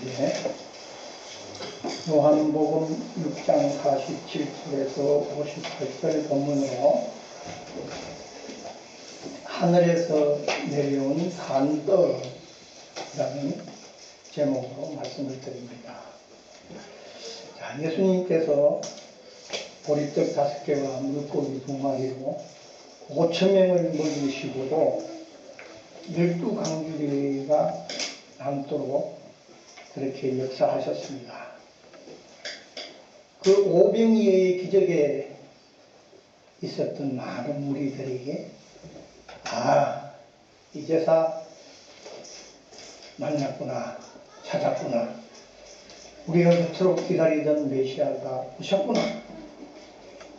네. 요한복음 6장 47절에서 58절 본문으로 하늘에서 내려온 산떡이라는 제목으로 말씀을 드립니다. 자, 예수님께서 보리떡 5개와 물고기 2마리로 5,000명을 먹이시고도 12강주리가 남도록 그렇게 역사하셨습니다. 그 오병이어의 기적에 있었던 많은 무리들이 이제사 만났구나, 찾았구나, 우리가 그토록 기다리던 메시아가 오셨구나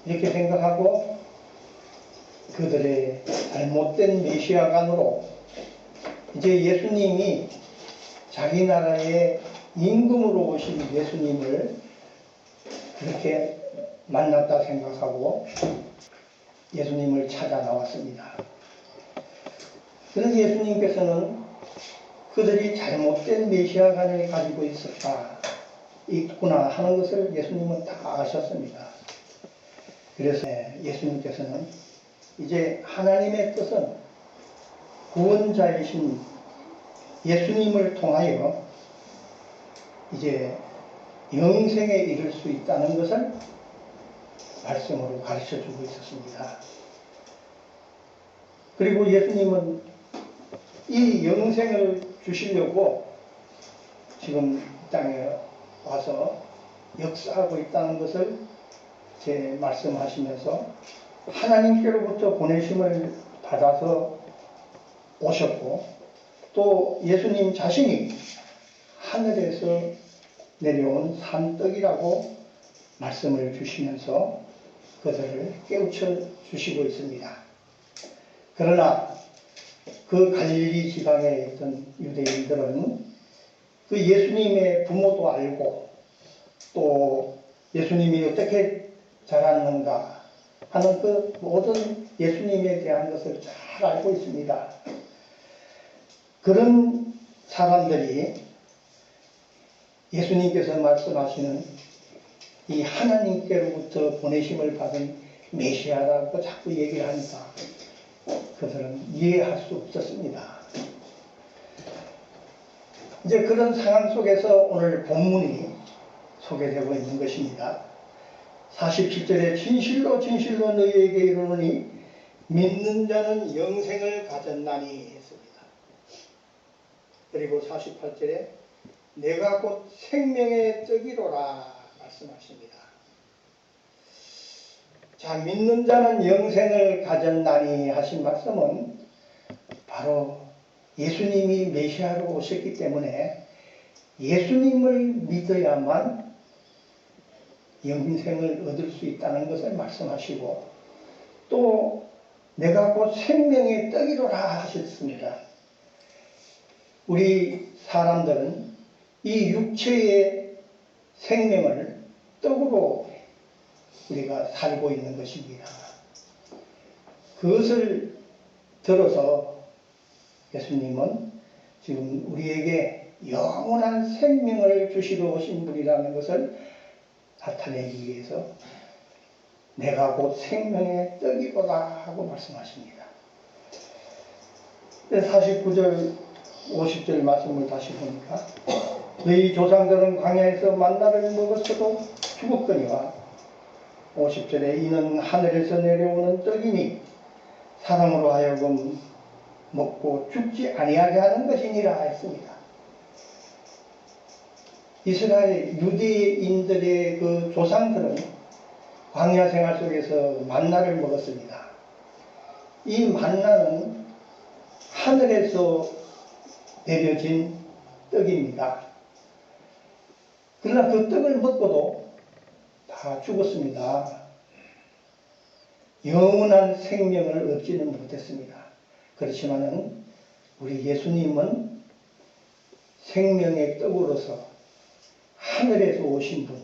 이렇게 생각하고 그들의 잘못된 메시아관으로 이제 예수님이 자기 나라의 임금으로 오신 예수님을 그렇게 만났다 생각하고 예수님을 찾아 나왔습니다. 그런데 예수님께서는 그들이 잘못된 메시아관을 가지고 있구나 하는 것을 예수님은 다 아셨습니다. 그래서 예수님께서는 이제 하나님의 뜻은 구원자이신 예수님을 통하여 이제 영생에 이를 수 있다는 것을 말씀으로 가르쳐 주고 있었습니다. 그리고 예수님은 이 영생을 주시려고 지금 이 땅에 와서 역사하고 있다는 것을 말씀하시면서 하나님께로부터 보내심을 받아서 오셨고 또 예수님 자신이 하늘에서 내려온 산떡이라고 말씀을 주시면서 그들을 깨우쳐 주시고 있습니다. 그러나 그 갈릴리 지방에 있던 유대인들은 그 예수님의 부모도 알고 또 예수님이 어떻게 자랐는가 하는 그 모든 예수님에 대한 것을 잘 알고 있습니다. 그런 사람들이 예수님께서 말씀하시는 이 하나님께로부터 보내심을 받은 메시아라고 자꾸 얘기를 하니까 그들은 이해할 수 없었습니다. 이제 그런 상황 속에서 오늘 본문이 소개되고 있는 것입니다. 47절에 진실로 진실로 너희에게 이르노니 믿는 자는 영생을 가졌나니 했습니다. 그리고 48절에 내가 곧 생명의 떡이로라 말씀하십니다. 자, 믿는 자는 영생을 가졌나니 하신 말씀은 바로 예수님이 메시아로 오셨기 때문에 예수님을 믿어야만 영생을 얻을 수 있다는 것을 말씀하시고 또 내가 곧 생명의 떡이로라 하셨습니다. 우리 사람들은 이 육체의 생명을 떡으로 우리가 살고 있는 것입니다. 그것을 들어서 예수님은 지금 우리에게 영원한 생명을 주시러 오신 분이라는 것을 나타내기 위해서 내가 곧 생명의 떡이로다 하고 말씀하십니다. 49절 50절 말씀을 다시 보니까 너희 조상들은 광야에서 만나를 먹었어도 죽었거니와 50절에 이는 하늘에서 내려오는 떡이니 사람으로 하여금 먹고 죽지 아니하게 하는 것이니라 했습니다. 이스라엘 유대인들의 그 조상들은 광야 생활 속에서 만나를 먹었습니다. 이 만나는 하늘에서 내려진 떡입니다. 그러나 그 떡을 먹고도 다 죽었습니다. 영원한 생명을 얻지는 못했습니다. 그렇지만은 우리 예수님은 생명의 떡으로서 하늘에서 오신 분,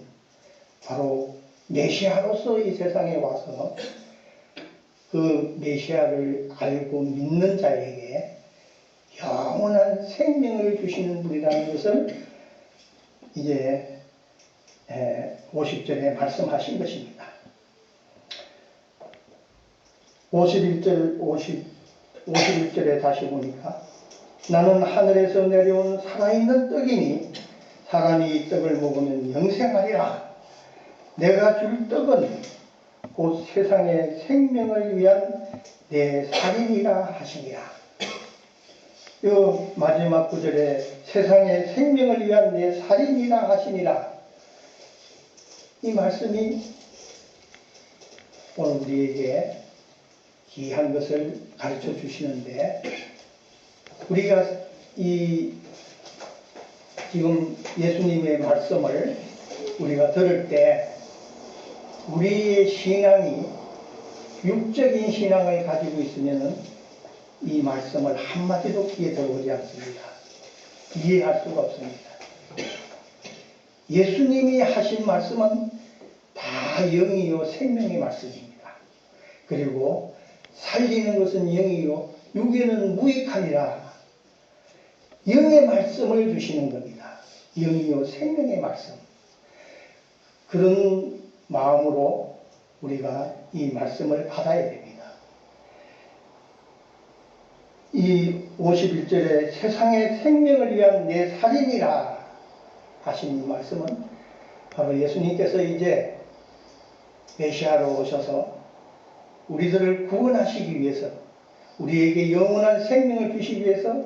바로 메시아로서 이 세상에 와서 그 메시아를 알고 믿는 자에게 영원한 생명을 주시는 분이라는 것을 이제 50절에 말씀하신 것입니다. 51절에 다시 보니까 나는 하늘에서 내려온 살아있는 떡이니 사람이 이 떡을 먹으면 영생하리라. 내가 줄 떡은 곧 세상의 생명을 위한 내 살이니라 하시니라. 이 마지막 구절에 세상의 생명을 위한 내 살이니라 하시니라. 이 말씀이 오늘 우리에게 귀한 것을 가르쳐 주시는데, 우리가 이 지금 예수님의 말씀을 우리가 들을 때 우리의 신앙이 육적인 신앙을 가지고 있으면 이 말씀을 한마디도 귀에 들어오지 않습니다. 이해할 수가 없습니다. 예수님이 하신 말씀은 다 영이요 생명의 말씀입니다. 그리고 살리는 것은 영이요 육에는 무익하니라. 영의 말씀을 주시는 겁니다. 영이요 생명의 말씀. 그런 마음으로 우리가 이 말씀을 받아야 됩니다. 이 51절에 세상의 생명을 위한 내 살이니라 하신 이 말씀은 바로 예수님께서 이제 메시아로 오셔서 우리들을 구원하시기 위해서, 우리에게 영원한 생명을 주시기 위해서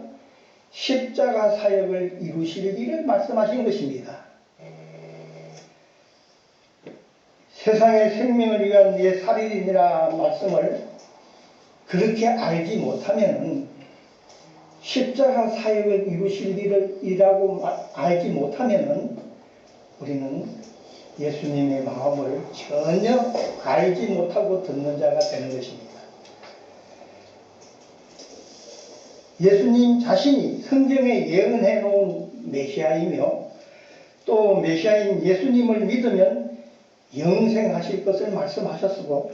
십자가 사역을 이루실 일을 말씀하신 것입니다. 세상의 생명을 위한 내 살이니라 말씀을 그렇게 알지 못하면, 십자가 사역을 이루실 일이라고 알지 못하면 우리는 예수님의 마음을 전혀 알지 못하고 듣는 자가 되는 것입니다. 예수님 자신이 성경에 예언해 놓은 메시아이며, 또 메시아인 예수님을 믿으면 영생하실 것을 말씀하셨고,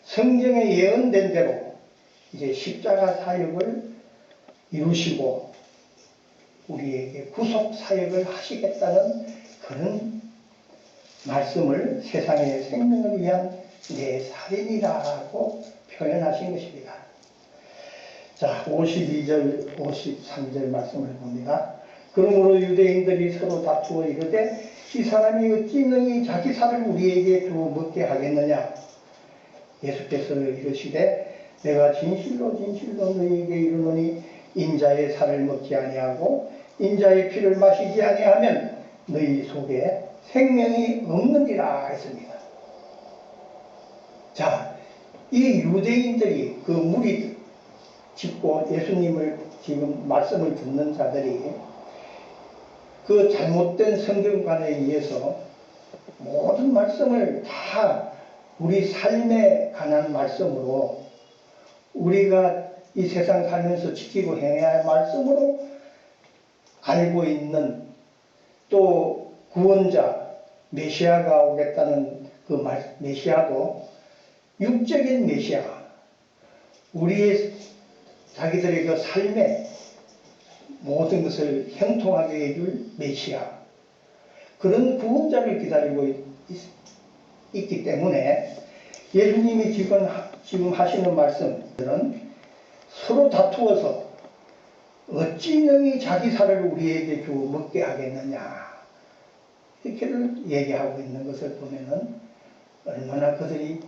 성경에 예언된 대로 이제 십자가 사역을 이루시고 우리에게 구속 사역을 하시겠다는 그런 말씀을 세상의 생명을 위한 내 살인이라고 표현하신 것입니다. 자, 52절, 53절 말씀을 봅니다. 그러므로 유대인들이 서로 다투어 이르되 이 사람이 어찌 능히 자기 살을 우리에게 주어 먹게 하겠느냐. 예수께서 이르시되 내가 진실로 진실로 너희에게 이르노니 인자의 살을 먹지 아니하고 인자의 피를 마시지 아니하면 너희 속에 생명이 없느니라 했습니다. 자, 이 유대인들이 그 무리 짓고 예수님을 지금 말씀을 듣는 자들이 그 잘못된 성경관에 의해서 모든 말씀을 다 우리 삶에 관한 말씀으로, 우리가 이 세상 살면서 지키고 행해야 할 말씀으로 알고 있는, 또 구원자 메시아가 오겠다는 그 메시아도 육적인 메시아, 우리의 자기들의 그 삶에 모든 것을 형통하게 해줄 메시아, 그런 구원자를 기다리고 있기 때문에 예수님이 지금 하시는 말씀들은 서로 다투어서 어찌 능히 자기 살을 우리에게 주어 먹게 하겠느냐, 이렇게를 얘기하고 있는 것을 보면은 얼마나 그들이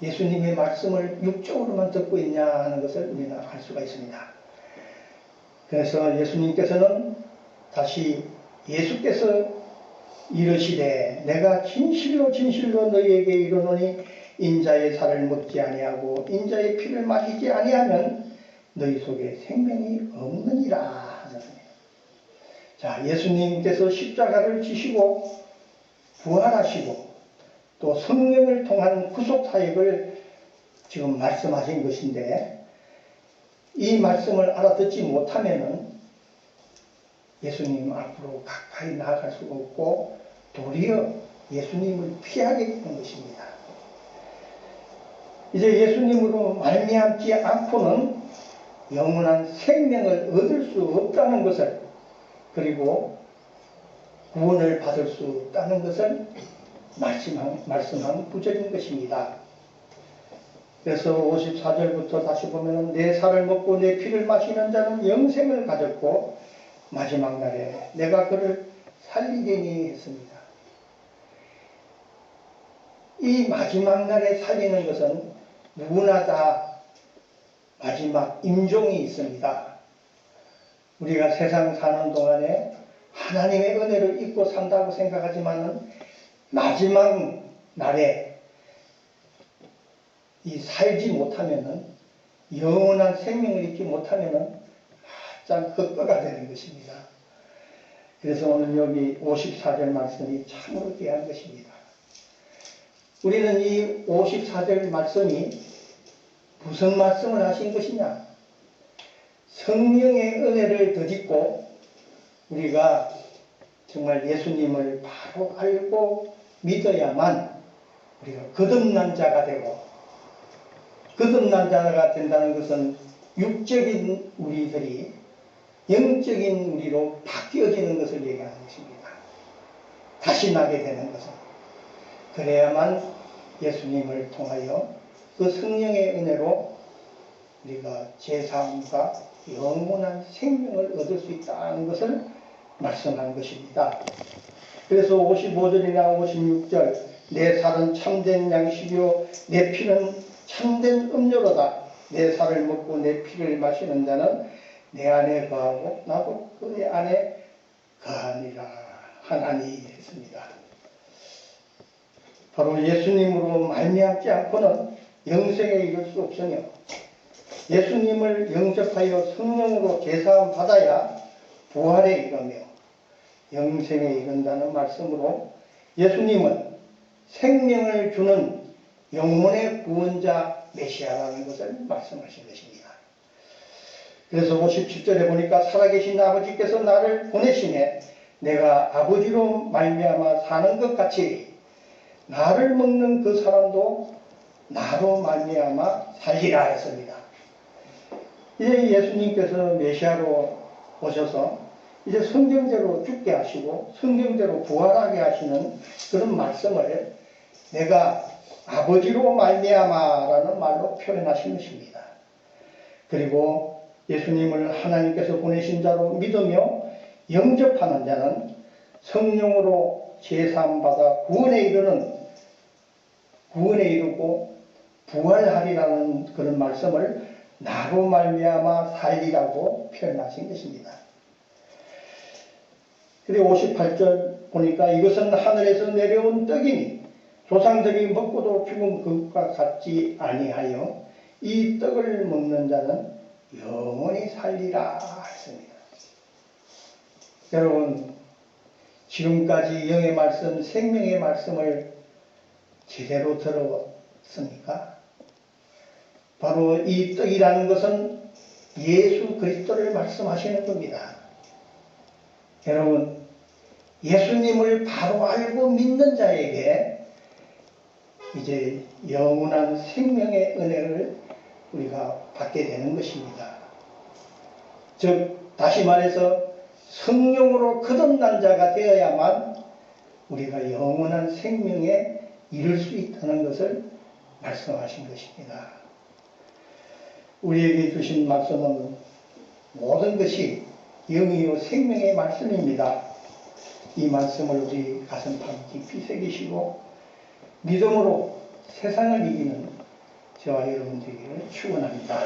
예수님의 말씀을 육적으로만 듣고 있냐 하는 것을 우리는 알 수가 있습니다. 그래서 예수님께서는 다시, 예수께서 이르시되 내가 진실로 진실로 너희에게 이르노니 인자의 살을 먹지 아니하고 인자의 피를 마시지 아니하면 너희 속에 생명이 없느니라 하셨습니다. 자, 예수님께서 십자가를 지시고 부활하시고 또 성령을 통한 구속 사역을 지금 말씀하신 것인데, 이 말씀을 알아듣지 못하면은 예수님 앞으로 가까이 나아갈 수가 없고 도리어 예수님을 피하게 되는 것입니다. 이제 예수님으로 말미암지 않고는 영원한 생명을 얻을 수 없다는 것을, 그리고 구원을 받을 수 있다는 것을 말씀한 구절인 것입니다. 그래서 54절부터 다시 보면 내 살을 먹고 내 피를 마시는 자는 영생을 가졌고 마지막 날에 내가 그를 살리리니 했습니다. 이 마지막 날에 살리는 것은 누구나 다 마지막 임종이 있습니다. 우리가 세상 사는 동안에 하나님의 은혜를 잊고 산다고 생각하지만 마지막 날에 이 살지 못하면은 영원한 생명을 잊지 못하면은 참 헛거가 되는 것입니다. 그래서 오늘 여기 54절 말씀이 참으로 귀한 것입니다. 우리는 이 54절 말씀이 무슨 말씀을 하신 것이냐? 성령의 은혜를 덧입고 우리가 정말 예수님을 바로 알고 믿어야만 우리가 거듭난 자가 되고, 거듭난 자가 된다는 것은 육적인 우리들이 영적인 우리로 바뀌어지는 것을 얘기하는 것입니다. 다시 나게 되는 것은. 그래야만 예수님을 통하여 그 성령의 은혜로 우리가 제사함과 영원한 생명을 얻을 수 있다는 것을 말씀한 것입니다. 그래서 55절이나 56절 내 살은 참된 양식이요 내 피는 참된 음료로다. 내 살을 먹고 내 피를 마시는 자는 내 안에 거하고 나도 그의 안에 거하니라 하나니 했습니다. 바로 예수님으로 말미암지 않고는 영생에 이를 수 없으며 예수님을 영접하여 성령으로 제사함 받아야 부활에 이르며 영생에 이른다는 말씀으로 예수님은 생명을 주는 영혼의 구원자 메시아라는 것을 말씀하신 것입니다. 그래서 57절에 보니까 살아계신 아버지께서 나를 보내시매 내가 아버지로 말미암아 사는 것 같이 나를 먹는 그 사람도 나로 말미암아 살리라 했습니다. 이제 예수님께서 메시아로 오셔서 이제 성경대로 죽게 하시고 성경대로 부활하게 하시는 그런 말씀을 내가 아버지로 말미암아라는 말로 표현하신 것입니다. 그리고 예수님을 하나님께서 보내신 자로 믿으며 영접하는 자는 성령으로 제사함 받아 구원에 이르고 부활하리라는 그런 말씀을 나로 말미암아 살리라고 표현하신 것입니다. 그리고 58절 보니까 이것은 하늘에서 내려온 떡이니 조상들이 먹고도 죽은 것과 같지 아니하여 이 떡을 먹는 자는 영원히 살리라 했습니다. 여러분, 지금까지 영의 말씀, 생명의 말씀을 제대로 들었습니까? 바로 이 떡이라는 것은 예수 그리스도를 말씀하시는 겁니다. 여러분, 예수님을 바로 알고 믿는 자에게 이제 영원한 생명의 은혜를 우리가 받게 되는 것입니다. 즉 다시 말해서 성령으로 거듭난 자가 되어야만 우리가 영원한 생명에 이를 수 있다는 것을 말씀하신 것입니다. 우리에게 주신 말씀은 모든 것이 영이요 생명의 말씀입니다. 이 말씀을 우리 가슴팍 깊이 새기시고 믿음으로 세상을 이기는 저와 여러분 되기를 축원합니다.